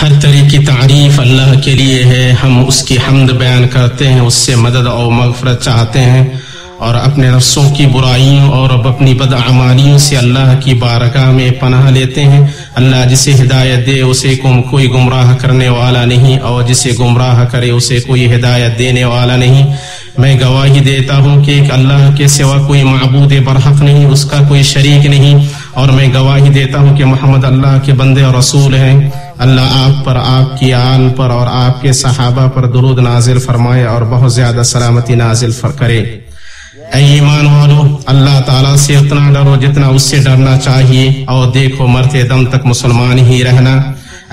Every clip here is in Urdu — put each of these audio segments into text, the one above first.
ہر طرح کی تعریف اللہ کے لیے ہے، ہم اس کی حمد بیان کرتے ہیں، اس سے مدد اور مغفرت چاہتے ہیں، اور اپنے نفسوں کی برائیوں اور اپنی بدعمالیوں سے اللہ کی بارگاہ میں پناہ لیتے ہیں۔ اللہ جسے ہدایت دے اسے کوئی گمراہ کرنے والا نہیں، اور جسے گمراہ کرے اسے کوئی ہدایت دینے والا نہیں۔ میں گواہی دیتا ہوں کہ اللہ کے سوا کوئی معبود برحق نہیں، اس کا کوئی شریک نہیں، اور میں گواہی دیتا ہوں کہ محمد اللہ کے بندے اور رسول ہیں۔ اللہ آپ پر، آپ کی آل پر اور آپ کے صحابہ پر درود نازل فرمائے اور بہت زیادہ سلامتی نازل کرے۔ اے ایمان والو، اللہ تعالیٰ سے اتنا ڈرو جتنا اس سے ڈرنا چاہیے، اور دیکھو مرتے دم تک مسلمان ہی رہنا۔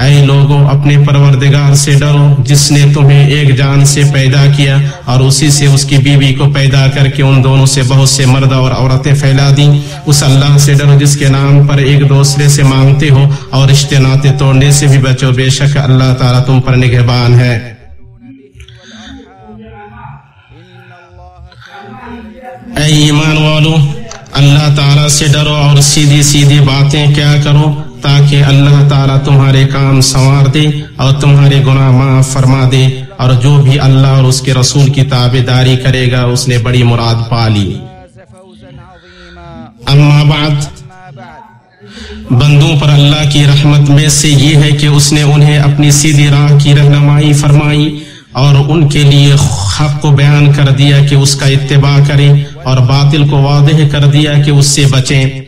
اے لوگو، اپنے پروردگار سے ڈرو جس نے تمہیں ایک جان سے پیدا کیا اور اسی سے اس کی بیوی کو پیدا کر کے ان دونوں سے بہت سے مرد اور عورتیں پھیلا دیں۔ اس اللہ سے ڈرو جس کے نام پر ایک دوسرے سے مانگتے ہو، اور رشتے ناطے توڑنے سے بھی بچو، بے شک اللہ تعالیٰ تم پر نگہبان ہے۔ اے ایمان والو، اللہ تعالیٰ سے ڈرو اور سیدھی سیدھی باتیں کیا کرو، تاکہ اللہ تعالیٰ تمہارے کام سنوار دے اور تمہارے گناہ معاف فرما دے، اور جو بھی اللہ اور اس کے رسول کی تابعداری کرے گا اس نے بڑی مراد پا لی۔ اما بعد، بندوں پر اللہ کی رحمت میں سے یہ ہے کہ اس نے انہیں اپنی سیدھی راہ کی رہنمائی فرمائی، اور ان کے لیے حق کو بیان کر دیا کہ اس کا اتباع کریں، اور باطل کو واضح کر دیا کہ اس سے بچیں۔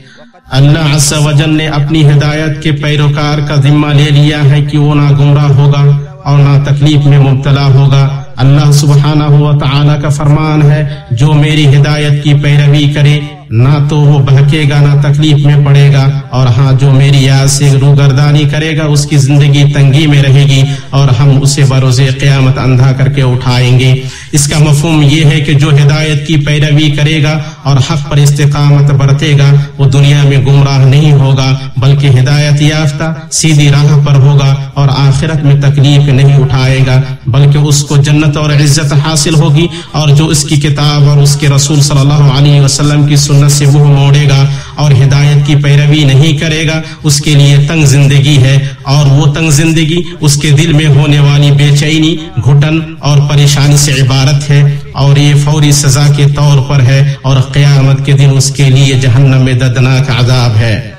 اللہ عز و جل نے اپنی ہدایت کے پیروکار کا ذمہ لے لیا ہے کہ وہ نہ گمراہ ہوگا اور نہ تکلیف میں مبتلا ہوگا۔ اللہ سبحانہ و تعالی کا فرمان ہے، جو میری ہدایت کی پیروی کرے نہ تو وہ بہکے گا نہ تکلیف میں پڑے گا، اور ہاں جو میری یاد سے روگردانی کرے گا اس کی زندگی تنگی میں رہے گی، اور ہم اسے بروز قیامت اندھا کر کے اٹھائیں گے۔ اس کا مفہوم یہ ہے کہ جو ہدایت کی پیروی کرے گا اور حق پر استقامت برتے گا وہ دنیا میں گمراہ نہیں ہوگا بلکہ ہدایت یافتہ سیدھی راہ پر ہوگا، اور آخرت میں تکلیف نہیں اٹھائے گا بلکہ اس کو جنت اور عزت حاصل ہوگی۔ اور جو اس کی کتاب اور اس کے رسول صلی اللہ علیہ وسلم کی سنت سے منہ موڑے گا اور ہدایت کی پیروی نہیں کرے گا اس کے لیے تنگ زندگی ہے، اور وہ تنگ زندگی اس کے دل میں ہونے والی بے چینی، گھٹن اور پریشانی سے عبارت ہے، اور یہ فوری سزا کے طور پر ہے، اور قیامت کے دن اس کے لیے جہنم میں دردناک عذاب ہے۔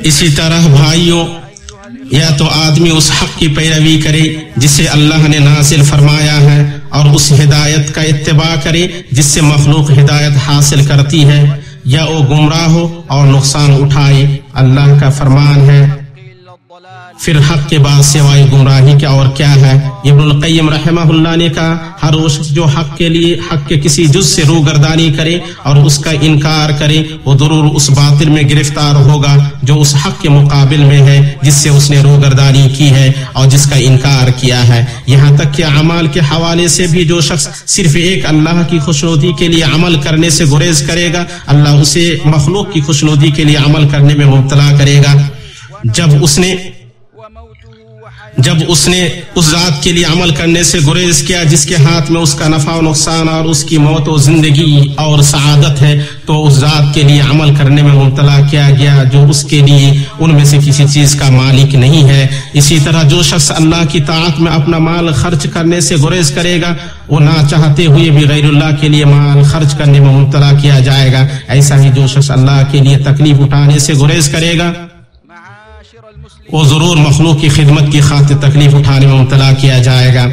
اسی طرح بھائیوں، یا تو آدمی اس حق کی پیروی کرے جسے اللہ نے نازل فرمایا ہے اور اس ہدایت کا اتباع کرے جس سے مخلوق ہدایت حاصل کرتی ہے، یا وہ گمراہ ہو اور نقصان اٹھائے۔ اللہ کا فرمان ہے، پھر حق کے بعد سوائے گمراہی کے اور کیا ہے؟ ابن القیم رحمہ اللہ نے کہا، ہر وہ شخص جو حق کے کسی جز سے روگردانی کرے اور اس کا انکار کرے وہ ضرور اس باطل میں گرفتار ہوگا جو اس حق کے مقابل میں ہے جس سے اس نے روگردانی کی ہے اور جس کا انکار کیا ہے۔ یہاں تک کہ اعمال کے حوالے سے بھی جو شخص صرف ایک اللہ کی خوشنودی کے لیے عمل کرنے سے گریز کرے گا، اللہ اسے مخلوق کی خوشنودی کے لیے عمل کرنے میں مبتلا کرے گا۔ جب اس نے اس ذات کے لیے عمل کرنے سے گریز کیا جس کے ہاتھ میں اس کا نفع و نقصان اور اس کی موت و زندگی اور سعادت ہے، تو اس ذات کے لیے عمل کرنے میں مبتلا کیا گیا جو اس کے لیے ان میں سے کسی چیز کا مالک نہیں ہے۔ اسی طرح جو شخص اللہ کی طاعت میں اپنا مال خرچ کرنے سے گریز کرے گا وہ نہ چاہتے ہوئے بھی غیر اللہ کے لیے مال خرچ کرنے میں مبتلا کیا جائے گا۔ ایسا ہی جو شخص اللہ کے لیے تکلیف اٹھانے سے گریز کرے گا وہ ضرور مخلوق کی خدمت کی خاطر تکلیف اٹھانے میں مبتلا کیا جائے گا۔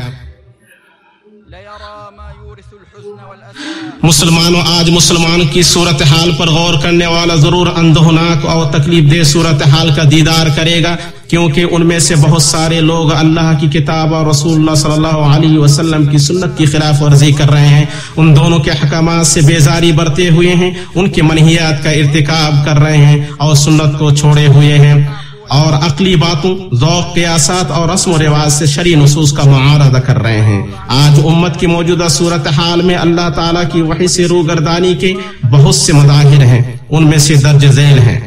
مسلمانوں، آج مسلمان کی صورتحال پر غور کرنے والا ضرور اندہناک اور تکلیف دہ صورتحال کا دیدار کرے گا، کیونکہ ان میں سے بہت سارے لوگ اللہ کی کتاب اور رسول اللہ صلی اللہ علیہ وسلم کی سنت کی خلاف ورزی کر رہے ہیں، ان دونوں کے احکامات سے بیزاری برتے ہوئے ہیں، ان کے منہیات کا ارتکاب کر رہے ہیں اور سنت کو چھوڑے ہوئے ہیں، اور عقلی باتوں، ذوق، قیاسات اور رسم و رواج سے شرعی نصوص کا معارضہ کر رہے ہیں۔ آج امت کی موجودہ صورتحال میں اللہ تعالیٰ کی وحی سے روگردانی کے بہت سے مظاہر ہیں، ان میں سے درج ذیل ہیں۔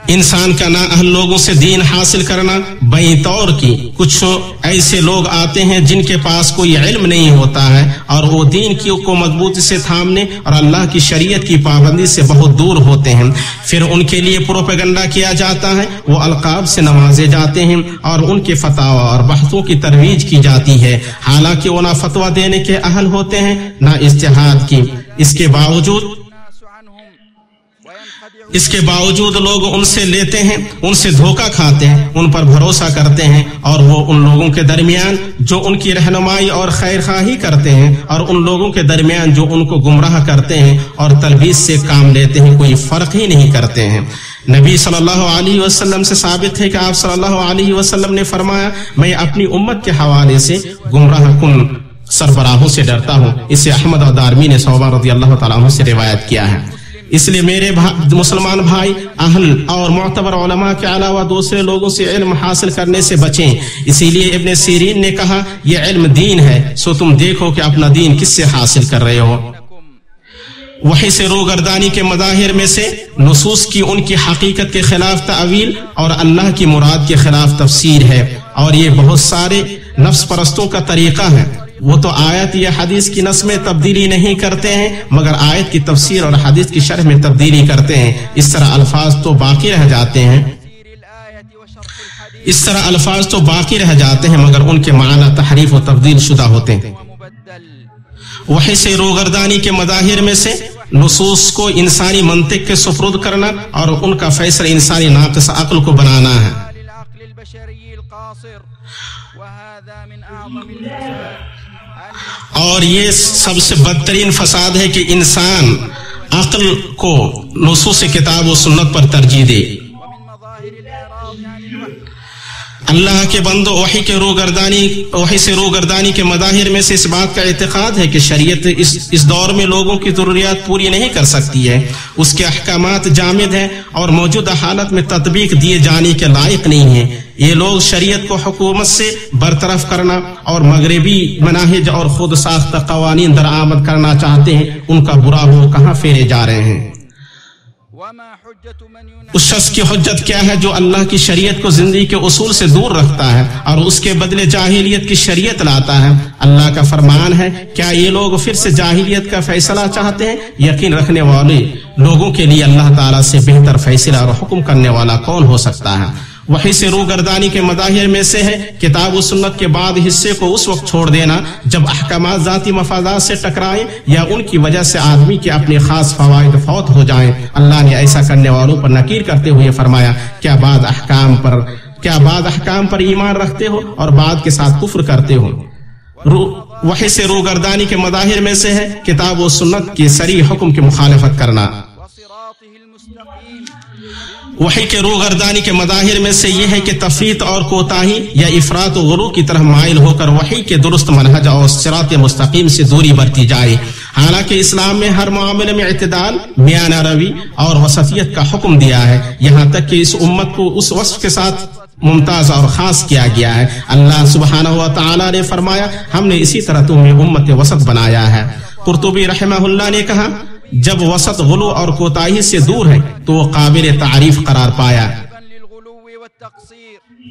انسان کا نااہل لوگوں سے دین حاصل کرنا بئی طور کی کچھ ایسے لوگ آتے ہیں جن کے پاس کوئی علم نہیں ہوتا ہے اور وہ دین کو مضبوطی سے تھامنے اور اللہ کی شریعت کی پابندی سے بہت دور ہوتے ہیں، پھر ان کے لیے پروپیگنڈا کیا جاتا ہے، وہ القاب سے نوازے جاتے ہیں اور ان کے فتاوی اور بحثوں کی ترویج کی جاتی ہے، حالانکہ وہ نہ فتویٰ دینے کے اہل ہوتے ہیں نہ اجتہاد کی۔ اس کے باوجود لوگ ان سے لیتے ہیں، ان سے دھوکہ کھاتے ہیں، ان پر بھروسہ کرتے ہیں، اور وہ ان لوگوں کے درمیان جو ان کی رہنمائی اور خیر خواہی کرتے ہیں اور ان لوگوں کے درمیان جو ان کو گمراہ کرتے ہیں اور تلبیس سے کام لیتے ہیں کوئی فرق ہی نہیں کرتے ہیں۔ نبی صلی اللہ علیہ وسلم سے ثابت ہے کہ آپ صلی اللہ علیہ وسلم نے فرمایا، میں اپنی امت کے حوالے سے گمراہ کن سربراہوں سے ڈرتا ہوں۔ اسے احمد اور دارمی نے ثوبان رضی اللہ تعالیٰ عنہ سے روایت کیا ہے۔ اس لیے میرے مسلمان بھائی، اہل اور معتبر علماء کے علاوہ دوسرے لوگوں سے علم حاصل کرنے سے بچیں۔ اسی لیے ابن سیرین نے کہا، یہ علم دین ہے، سو تم دیکھو کہ اپنا دین کس سے حاصل کر رہے ہو۔ وحی سے روگردانی کے مظاہر میں سے نصوص کی ان کی حقیقت کے خلاف تعویل اور اللہ کی مراد کے خلاف تفسیر ہے، اور یہ بہت سارے نفس پرستوں کا طریقہ ہے۔ وہ تو آیت یا حدیث کی نص میں تبدیلی نہیں کرتے ہیں مگر آیت کی تفسیر اور حدیث کی شرح میں تبدیلی کرتے ہیں۔ اس طرح الفاظ تو باقی رہ جاتے ہیں مگر ان کے معنی تحریف و تبدیل شدہ ہوتے ہیں۔ وحی سے روگردانی کے مظاہر میں سے نصوص کو انسانی منطق کے سپرد کرنا اور ان کا فیصلہ انسانی ناقص عقل کو بنانا ہے۔ اور یہ سب سے بدترین فساد ہے کہ انسان عقل کو نصوص کتاب و سنت پر ترجیح دے۔ اللہ کے بندو، وحی سے روگردانی کے مظاہر میں سے اس بات کا اعتقاد ہے کہ شریعت اس دور میں لوگوں کی ضروریات پوری نہیں کر سکتی ہے، اس کے احکامات جامد ہیں اور موجودہ حالت میں تطبیق دیے جانے کے لائق نہیں ہیں۔ یہ لوگ شریعت کو حکومت سے برطرف کرنا اور مغربی مناہج اور خود ساختہ قوانین درآمد کرنا چاہتے ہیں، ان کا برا وہ کہاں پھیرے جا رہے ہیں۔ اس شخص کی حجت کیا ہے جو اللہ کی شریعت کو زندگی کے اصول سے دور رکھتا ہے اور اس کے بدلے جاہلیت کی شریعت لاتا ہے؟ اللہ کا فرمان ہے، کیا یہ لوگ پھر سے جاہلیت کا فیصلہ چاہتے ہیں؟ یقین رکھنے والے لوگوں کے لیے اللہ تعالیٰ سے بہتر فیصلہ اور حکم کرنے والا کون ہو سکتا ہے؟ وحی سے روگردانی کے مظاہر میں سے ہے کتاب و سنت کے بعد حصے کو اس وقت چھوڑ دینا جب احکامات ذاتی مفادات سے ٹکرائیں یا ان کی وجہ سے آدمی کے اپنے خاص فوائد فوت ہو جائیں۔ اللہ نے ایسا کرنے والوں پر نکیر کرتے ہوئے فرمایا، کیا بعض احکام پر ایمان رکھتے ہو اور بعض کے ساتھ کفر کرتے ہو؟ وحی سے روگردانی کے مظاہر میں سے ہے کتاب و سنت کے صریح حکم کی مخالفت کرنا۔ وحی کے روگردانی کے مظاہر میں سے یہ ہے کہ تفریط اور کوتاہی یا افراط و غلو کی طرف مائل ہو کر وحی کے درست منہج اور صراط مستقیم سے دوری برتی جائے۔ حالانکہ اسلام میں ہر معاملے میں اعتدال، میانہ روی اور وسطیت کا حکم دیا ہے، یہاں تک کہ اس امت کو اس وصف کے ساتھ ممتاز اور خاص کیا گیا ہے۔ اللہ سبحانہ و تعالی نے فرمایا، ہم نے اسی طرح تمہیں امت وسط بنایا ہے۔ قرطبی رحمہ اللہ نے کہا، جب وسط غلو اور کوتاہی سے دور ہے تو وہ قابل تعریف قرار پایا،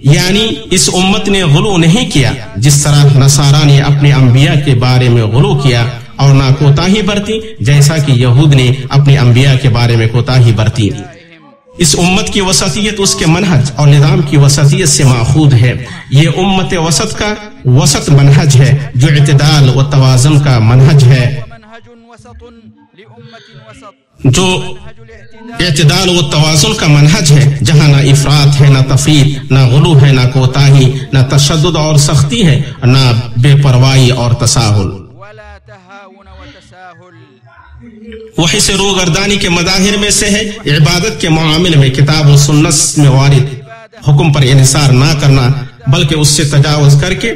یعنی اس امت نے غلو نہیں کیا جس طرح نصارہ نے اپنے انبیاء کے بارے میں غلو کیا، اور نہ کوتاہی برتی جیسا کہ یہود نے اپنے انبیاء کے بارے میں کوتاہی برتی۔ اس امت کی وسطیت اس کے منہج اور نظام کی وسطیت سے ماخوذ ہے۔ یہ امت وسط کا وسط منہج ہے جو اعتدال و توازن کا منہج ہے، جو اعتدال و توازن کا منہج ہے، جہاں نہ افراط ہے، نہ تفریط، نہ غلو ہے، نہ کوتاہی، نہ تشدد اور سختی ہے، نہ بے پرواہی اور تساہل۔ وحی سے روگردانی کے مظاہر میں سے ہے عبادت کے معاملے میں کتاب و سنت میں وارد حکم پر انحصار نہ کرنا، بلکہ اس سے تجاوز کر کے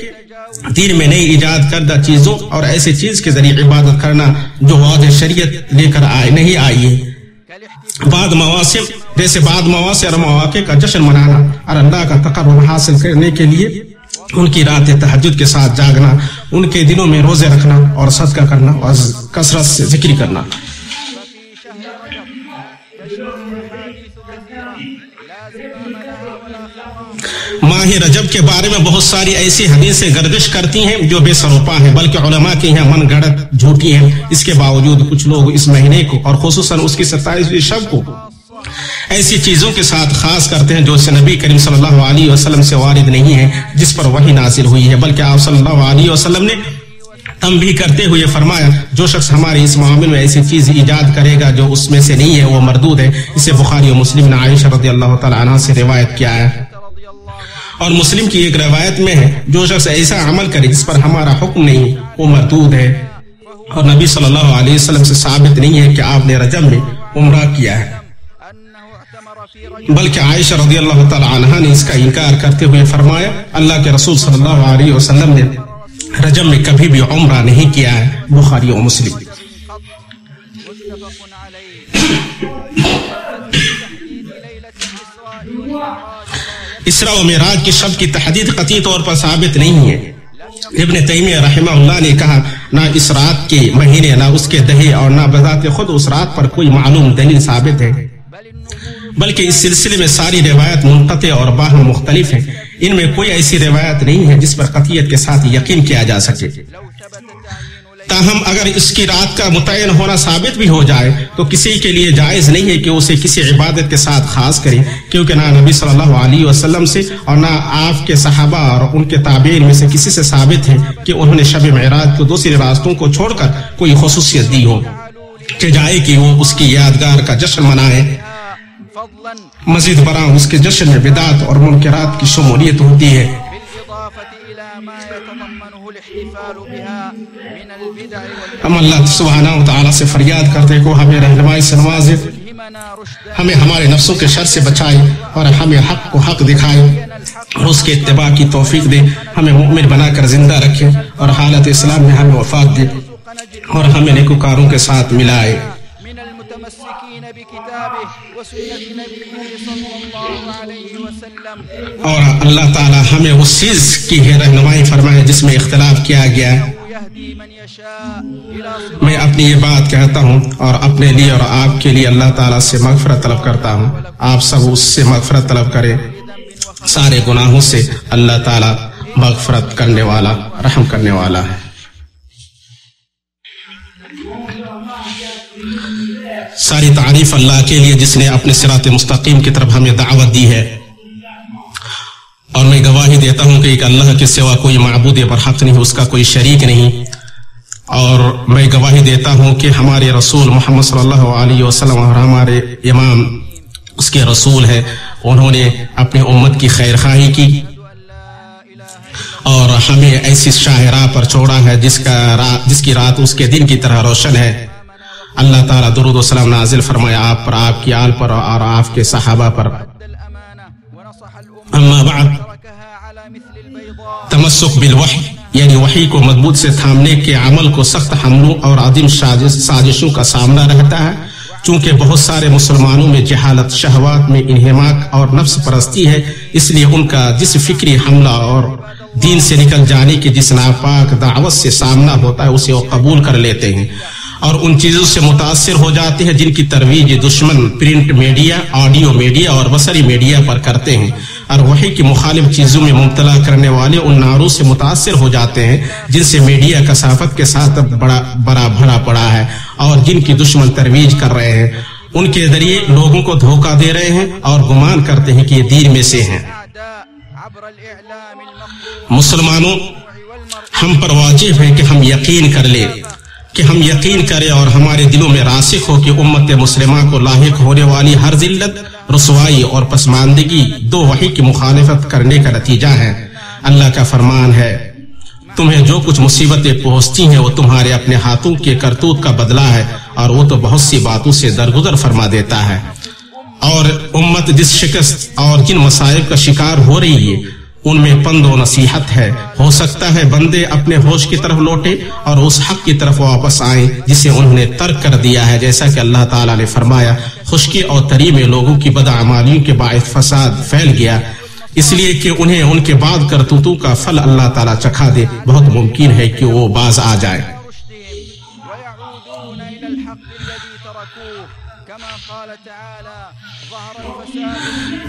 دین میں نئی ایجاد کردہ چیزوں اور ایسی چیز کے ذریعے عبادت کرنا جو واضح شریعت لے کر نہیں آئی ہے۔ بعض مواسم اور مواقع کا جشن منانا اور اللہ کا تقرب حاصل کرنے کے لیے ان کی رات تہجد کے ساتھ جاگنا، ان کے دنوں میں روزے رکھنا اور صدقہ کرنا اور کثرت سے ذکر کرنا۔ ماہ رجب کے بارے میں بہت ساری ایسی حدیثیں گردش کرتی ہیں جو بے سروپا ہیں، بلکہ علماء کے یہاں من گھڑت جھوٹی ہیں۔ اس کے باوجود کچھ لوگ اس مہینے کو اور خصوصاً اس کی 27ویں شب کو ایسی چیزوں کے ساتھ خاص کرتے ہیں جو سے نبی کریم صلی اللہ علیہ وسلم سے وارد نہیں ہے، جس پر وحی نازل ہوئی ہے، بلکہ آپ صلی اللہ علیہ وسلم نے تنبیہ کرتے ہوئے فرمایا جو شخص ہمارے اس معاملے میں ایسی چیز ایجاد کرے گا جو اس میں سے نہیں ہے وہ مردود ہے۔ اسے بخاری و مسلم نے عائشہ رضی اللہ تعالی عنہا سے روایت کیا ہے، اور مسلم کی ایک روایت میں ہے جو شخص ایسا عمل کرے جس پر ہمارا حکم نہیں وہ مردود ہے۔ اور نبی صلی اللہ علیہ وسلم سے ثابت نہیں ہے کہ آپ نے رجب میں عمرہ کیا ہے، بلکہ عائشہ رضی اللہ تعالی عنہا نے اس کا انکار کرتے ہوئے فرمایا اللہ کے رسول صلی اللہ علیہ وسلم نے رجب میں کبھی بھی عمرہ نہیں کیا ہے۔ بخاری و مسلم۔ اسراء و معراج کی شب کی تحدید قطعی طور پر ثابت نہیں ہے۔ ابن تیمیہ رحمہ اللہ نے کہا نہ اس رات کے مہینے نہ اس کے دہے اور نہ بذات خود اس رات پر کوئی معلوم دلیل ثابت ہے، بلکہ اس سلسلے میں ساری روایت منقطع اور باہم مختلف ہیں۔ ان میں کوئی ایسی روایت نہیں ہے جس پر قطعیت کے ساتھ یقین کیا جا سکے۔ تاہم اگر اس کی رات کا متعین ہونا ثابت بھی ہو جائے تو کسی کے لیے جائز نہیں ہے کہ اسے کسی عبادت کے ساتھ خاص کرے، کیونکہ نہ نبی صلی اللہ علیہ وسلم سے اور نہ آپ کے صحابہ اور ان کے تابعین میں سے کسی سے ثابت ہے کہ انہوں نے شب معراج کو دوسرے راستوں کو چھوڑ کر کوئی خصوصیت دی ہو کہ جائے کہ وہ اس کی یادگار کا جشن منائے۔ مزید برآں اس کے جشن میں بدعت اور منکرات کی شمولیت ہوتی ہے۔ ہم اللہ سبحانہ و تعالیٰ سے فریاد کرتے کو ہمیں رہنمائی سے نوازے، ہمیں ہمارے نفسوں کے شر سے بچائے اور ہمیں حق کو حق دکھائے اور اس کے اتباع کی توفیق دے، ہمیں مؤمن بنا کر زندہ رکھے اور حالت اسلام میں ہمیں وفات دے اور ہمیں نیکوکاروں کے ساتھ ملائے۔ اور اللہ تعالی ہمیں اس چیز کی رہنمائی فرمائے جس میں اختلاف کیا گیا ہے۔ میں اپنی یہ بات کہتا ہوں اور اپنے لیے اور آپ کے لیے اللہ تعالیٰ سے مغفرت طلب کرتا ہوں، آپ سب اس سے مغفرت طلب کریں۔ سارے گناہوں سے اللہ تعالیٰ مغفرت کرنے والا، رحم کرنے والا ہے۔ ساری تعریف اللہ کے لیے جس نے اپنے صراط مستقیم کی طرف ہمیں دعوت دی ہے، اور میں گواہی دیتا ہوں کہ ایک اللہ کے سوا کوئی معبود برحق نہیں، اس کا کوئی شریک نہیں، اور میں گواہی دیتا ہوں کہ ہمارے رسول محمد صلی اللہ علیہ وسلم اور ہمارے امام اس کے رسول ہے، انہوں نے اپنی امت کی خیر خواہی کی اور ہمیں ایسی شاہ راہ پر چھوڑا ہے جس کی رات اس کے دن کی طرح روشن ہے۔ اللہ تعالیٰ درود و سلام نازل فرمائے آپ پر، آپ کی آل پر اور آپ کے صحابہ پر۔ اما بعد، تمسک بالوحی یعنی وحی کو مضبوط سے تھامنے کے عمل کو سخت حملوں اور عظیم سازشوں کا سامنا رہتا ہے۔ چونکہ بہت سارے مسلمانوں میں جہالت، شہوات میں انہماک اور نفس پرستی ہے، اس لیے ان کا جس فکری حملہ اور دین سے نکل جانے کی جس ناپاک دعوت سے سامنا ہوتا ہے اسے وہ قبول کر لیتے ہیں اور ان چیزوں سے متاثر ہو جاتے ہیں جن کی ترویج دشمن پرنٹ میڈیا، آڈیو میڈیا اور بصری میڈیا پر کرتے ہیں، اور وحی کی مخالف چیزوں میں مبتلا کرنے والے ان ناروں سے متاثر ہو جاتے ہیں جن سے میڈیا کثافت کے ساتھ بڑا بھرا پڑا ہے اور جن کی دشمن ترویج کر رہے ہیں، ان کے ذریعے لوگوں کو دھوکہ دے رہے ہیں اور گمان کرتے ہیں کہ یہ دین میں سے ہیں۔ مسلمانوں، ہم پر واجب ہے کہ ہم یقین کریں اور ہمارے دلوں میں راسخ ہو کہ امت مسلمہ کو لاحق ہونے والی ہر ذلت، رسوائی اور پسماندگی دو وحی کی مخالفت کرنے کا نتیجہ ہے۔ اللہ کا فرمان ہے، تمہیں جو کچھ مصیبتیں پہنچتی ہیں وہ تمہارے اپنے ہاتھوں کے کرتوت کا بدلہ ہے، اور وہ تو بہت سی باتوں سے درگزر فرما دیتا ہے۔ اور امت جس شکست اور جن مصائب کا شکار ہو رہی ہے ان میں پند و نصیحت ہے۔ ہو سکتا ہے بندے اپنے ہوش کی طرف لوٹے اور اس حق کی طرف واپس آئیں جسے انہوں نے ترک کر دیا ہے، جیسا کہ اللہ تعالیٰ نے فرمایا، خشکی اور تری میں لوگوں کی بدعمالیوں کے باعث فساد پھیل گیا، اس لیے کہ انہیں ان کے بعد کرتوتوں کا پھل اللہ تعالیٰ چکھا دے، بہت ممکن ہے کہ وہ باز آ جائے۔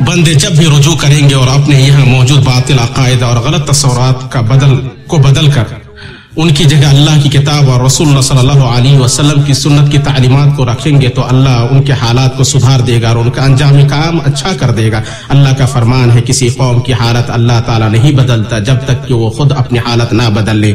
بندے جب بھی رجوع کریں گے اور اپنے یہاں موجود باطل عقائد اور غلط تصورات کو بدل کر ان کی جگہ اللہ کی کتاب اور رسول اللہ صلی اللہ علیہ وسلم کی سنت کی تعلیمات کو رکھیں گے تو اللہ ان کے حالات کو سدھار دے گا اور ان کا انجام کام اچھا کر دے گا۔ اللہ کا فرمان ہے کسی قوم کی حالت اللہ تعالیٰ نہیں بدلتا جب تک کہ وہ خود اپنی حالت نہ بدل لے،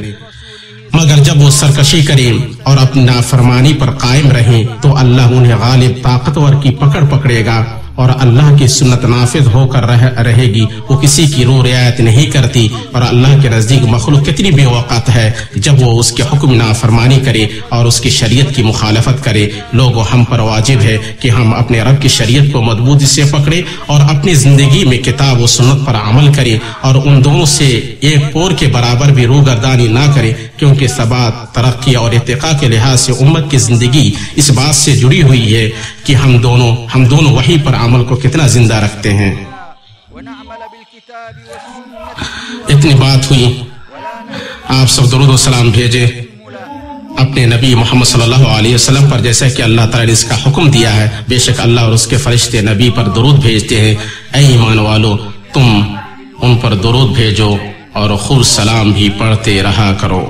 مگر جب وہ سرکشی کریں اور اپنی نافرمانی پر قائم رہیں تو اللہ انہیں غالب طاقتور کی پکڑ پکڑے گا اور اللہ کی سنت نافذ ہو کر رہے گی، وہ کسی کی رو رعایت نہیں کرتی۔ اور اللہ کے نزدیک مخلوق کتنی بے وقت ہے جب وہ اس کے حکم نافرمانی کرے اور اس کی شریعت کی مخالفت کرے۔ لوگوں ہم پر واجب ہے کہ ہم اپنے رب کی شریعت کو مضبوطی سے پکڑیں اور اپنی زندگی میں کتاب و سنت پر عمل کریں اور ان دونوں سے ایک پور کے برابر بھی روگردانی نہ کریں، کیونکہ ثبات، ترقی اور ارتقاء کے لحاظ سے امت کی زندگی اس بات سے جڑی ہوئی ہے کہ ہم دونوں وحی پر عمل کو کتنا زندہ رکھتے ہیں۔ اتنی بات ہوئی، آپ سب درود و سلام بھیجے اپنے نبی محمد صلی اللہ علیہ وسلم پر، جیسا کہ اللہ تعالیٰ نے اس کا حکم دیا ہے۔ بے شک اللہ اور اس کے فرشتے نبی پر درود بھیجتے ہیں۔ اے ایمان والو، تم ان پر درود بھیجو اور خود سلام بھی پڑھتے رہا کرو۔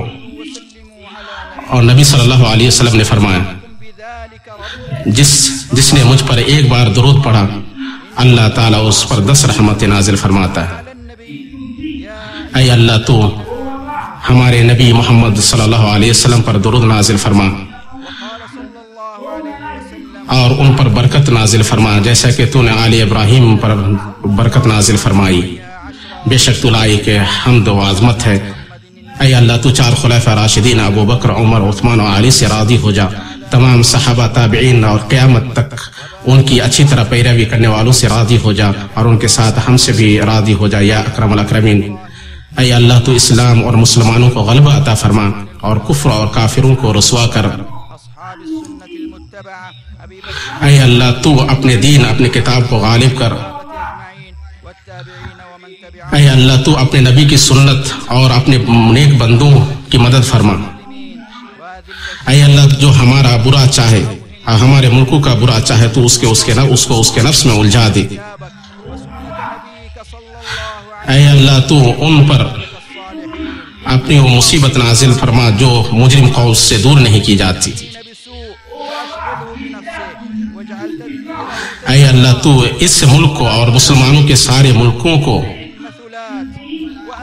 اور نبی صلی اللہ علیہ وسلم نے فرمایا، جس نے مجھ پر ایک بار درود پڑھا اللہ تعالیٰ اس پر 10 رحمت نازل فرماتا ہے۔ اے اللہ تو ہمارے نبی محمد صلی اللہ علیہ وسلم پر درود نازل فرما اور ان پر برکت نازل فرما، جیسا کہ تو نے آل ابراہیم پر برکت نازل فرمائی۔ بے شک تو لائق حمد و عظمت ہے۔ اے اللہ تو 4 خلفاء راشدین ابو بکر، عمر، عثمان و علی سے راضی ہو جا، تمام صحابہ، تابعین اور قیامت تک ان کی اچھی طرح پیروی کرنے والوں سے راضی ہو جا اور ان کے ساتھ ہم سے بھی راضی ہو جا یا اکرم الاکرمین۔ اے اللہ تو اسلام اور مسلمانوں کو غلبہ عطا فرما اور کفر اور کافروں کو رسوا کر۔ اے اللہ تو اپنے دین، اپنے کتاب کو غالب کر۔ اے اللہ تو اپنے نبی کی سنت اور اپنے نیک بندوں کی مدد فرما۔ اے اللہ جو ہمارا برا چاہے، ہمارے ملکوں کا برا چاہے تو اس کو اس کے نفس میں الجھا دے۔ اے اللہ تو ان پر اپنی وہ مصیبت نازل فرما جو مجرم قوم سے دور نہیں کی جاتی۔ اے اللہ تو اس ملک کو اور مسلمانوں کے سارے ملکوں کو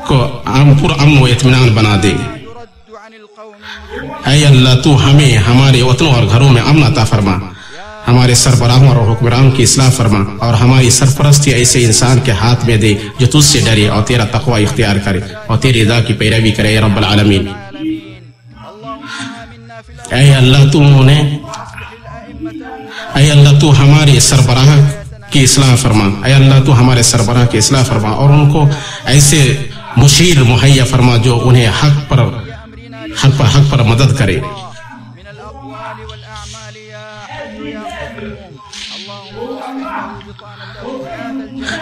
پر امن و اطمینان بنا دے۔ اے اللہ تو ہمیں ہمارے وطنوں اور گھروں میں امن عطا فرما، ہمارے سربراہوں اور حکمرانوں کی اصلاح فرما اور ہماری سرپرستی ایسے انسان کے ہاتھ میں دے جو تجھ سے ڈرے اور تیرا تقوی اختیار کرے اور تیری رضا کی پیروی کرے یا رب العالمین۔ اے اللہ تو ہمارے سربراہ کی اصلاح فرما، اے اللہ تو ہمارے سربراہ کی اصلاح فرما اور ان کو ایسے مشیر مہیا فرما جو انہیں حق پر مدد کرے۔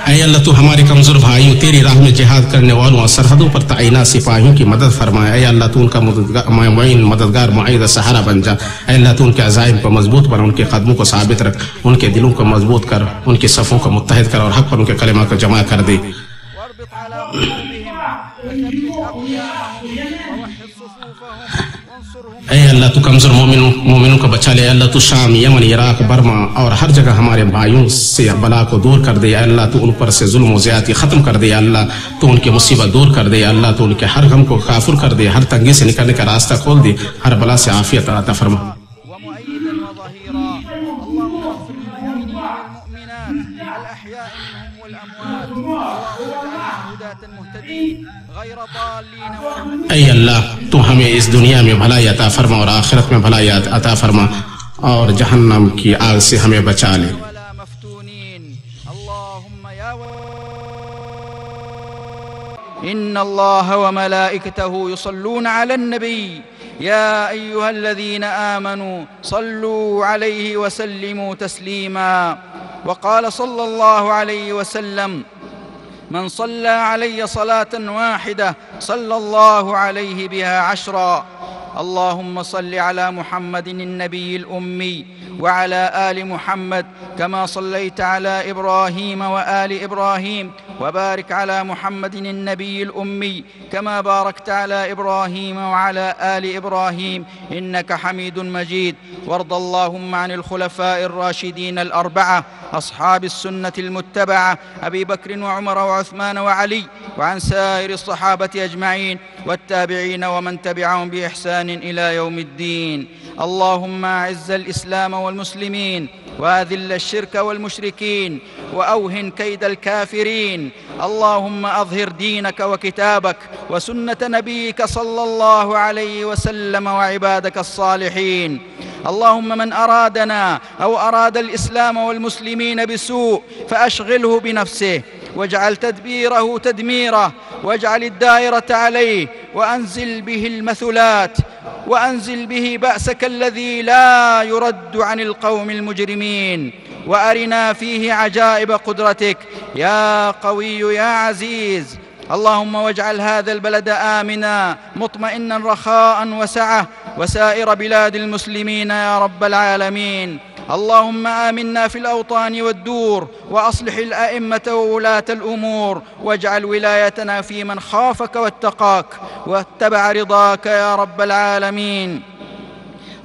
اے اللہ تو ہمارے کمزور بھائیوں، تیری راہ میں جہاد کرنے والوں اور سرحدوں پر تعینات سپاہیوں کی مدد فرمائے۔ اے اللہ تو ان کا مددگار معید سہارا بن جا۔ اے اللہ تو ان کے عزائم کو مضبوط بنا، ان کے قدموں کو ثابت رکھ، ان کے دلوں کو مضبوط کر، ان کے صفوں کو متحد کر اور حق پر ان کے کلمہ کو جمع کر دے۔ اے اللہ تو کمزور مومنوں کو بچا لے۔ اے اللہ تو شام، یمن، عراق، برما اور ہر جگہ ہمارے بھائیوں سے بلا کو دور کر دے۔ اے اللہ تو ان پر سے ظلم و زیادتی ختم کر دے۔ اے اللہ تو ان کی مصیبت دور کر دے۔ اے اللہ تو ان کے ہر غم کو کافر کر دے، ہر تنگی سے نکلنے کا راستہ کھول دے، ہر بلا سے عافیت عطا فرما۔ اے اللہ تو ہمیں اس دنیا میں بھلائی عطا فرما اور آخرت میں بھلائی عطا فرما اور جہنم کی آگ سے ہمیں بچا لے۔ ان اللہ وملائکته يصلون على النبي يا أيها الذين آمنوا صلوا عليه وسلموا تسليما وقال صلى الله عليه وسلم من صلى علي صلاة واحدة صلى الله عليه بها 10 اللهم صل على محمد النبي الأمي وعلى آل محمد كما صليت على إبراهيم وآل إبراهيم، وبارك على محمد النبي الأمي كما باركت على إبراهيم وعلى آل إبراهيم إنك حميد مجيد. وارض اللهم عن الخلفاء الراشدين الأربعة أصحاب السنة المتبعة أبي بكر وعمر وعثمان وعلي، وعن سائر الصحابة أجمعين والتابعين ومن تبعهم بإحسان إلى يوم الدين. اللهم أعز الإسلام والمسلمين، وأذل الشرك والمشركين، وأوهن كيد الكافرين. اللهم أظهر دينك وكتابك وسنة نبيك صلى الله عليه وسلم وعبادك الصالحين. اللهم من أرادنا أو أراد الإسلام والمسلمين بسوء فأشغله بنفسه، واجعل تدبيره تدميره، واجعل الدائرة عليه، وأنزل به المثلات، وأنزل به بأسك الذي لا يرد عن القوم المجرمين، وأرنا فيه عجائب قدرتك يا قوي يا عزيز. اللهم واجعل هذا البلد آمنا مطمئنا رخاء وسعة، وسائر بلاد المسلمين يا رب العالمين. اللهم آمنا في الأوطان والدور، وأصلح الأئمة وولاة الأمور، واجعل ولايتنا في من خافك واتقاك واتبع رضاك يا رب العالمين.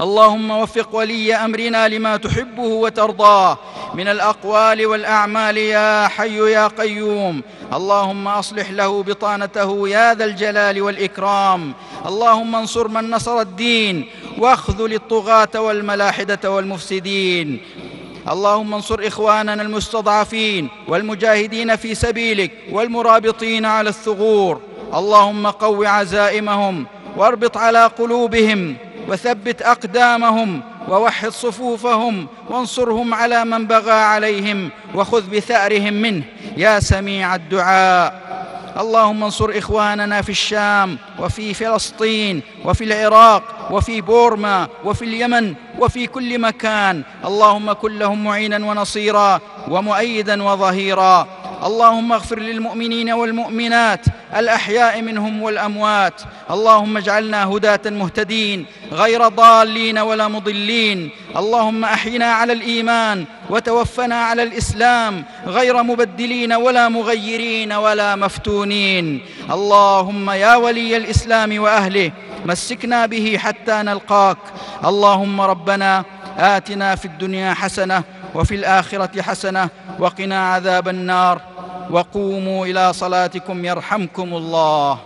اللهم وفق ولي أمرنا لما تحبه وترضاه من الأقوال والأعمال يا حي يا قيوم. اللهم أصلح له بطانته يا ذا الجلال والإكرام. اللهم انصر من نصر الدين، واخذل الطغاة والملاحدة والمفسدين. اللهم انصر إخواننا المستضعفين والمجاهدين في سبيلك والمرابطين على الثغور. اللهم قو عزائمهم، واربط على قلوبهم، وثبت أقدامهم، ووحد صفوفهم، وانصرهم على من بغى عليهم، وخذ بثأرهم منه يا سميع الدعاء. اللهم انصر إخواننا في الشام وفي فلسطين وفي العراق وفي بورما وفي اليمن وفي كل مكان. اللهم كن لهم معينا ونصيرا ومؤيدا وظهيرا. اللهم اغفر للمؤمنين والمؤمنات الأحياء منهم والأموات. اللهم اجعلنا هداة مهتدين غير ضالين ولا مضلين. اللهم أحينا على الإيمان، وتوفنا على الإسلام غير مبدلين ولا مغيرين ولا مفتونين. اللهم يا ولي الإسلام وأهله مسكنا به حتى نلقاك. اللهم ربنا آتنا في الدنيا حسنة وفي الآخرة حسنة وقنا عذاب النار. وقوموا إلى صلاتكم يرحمكم الله.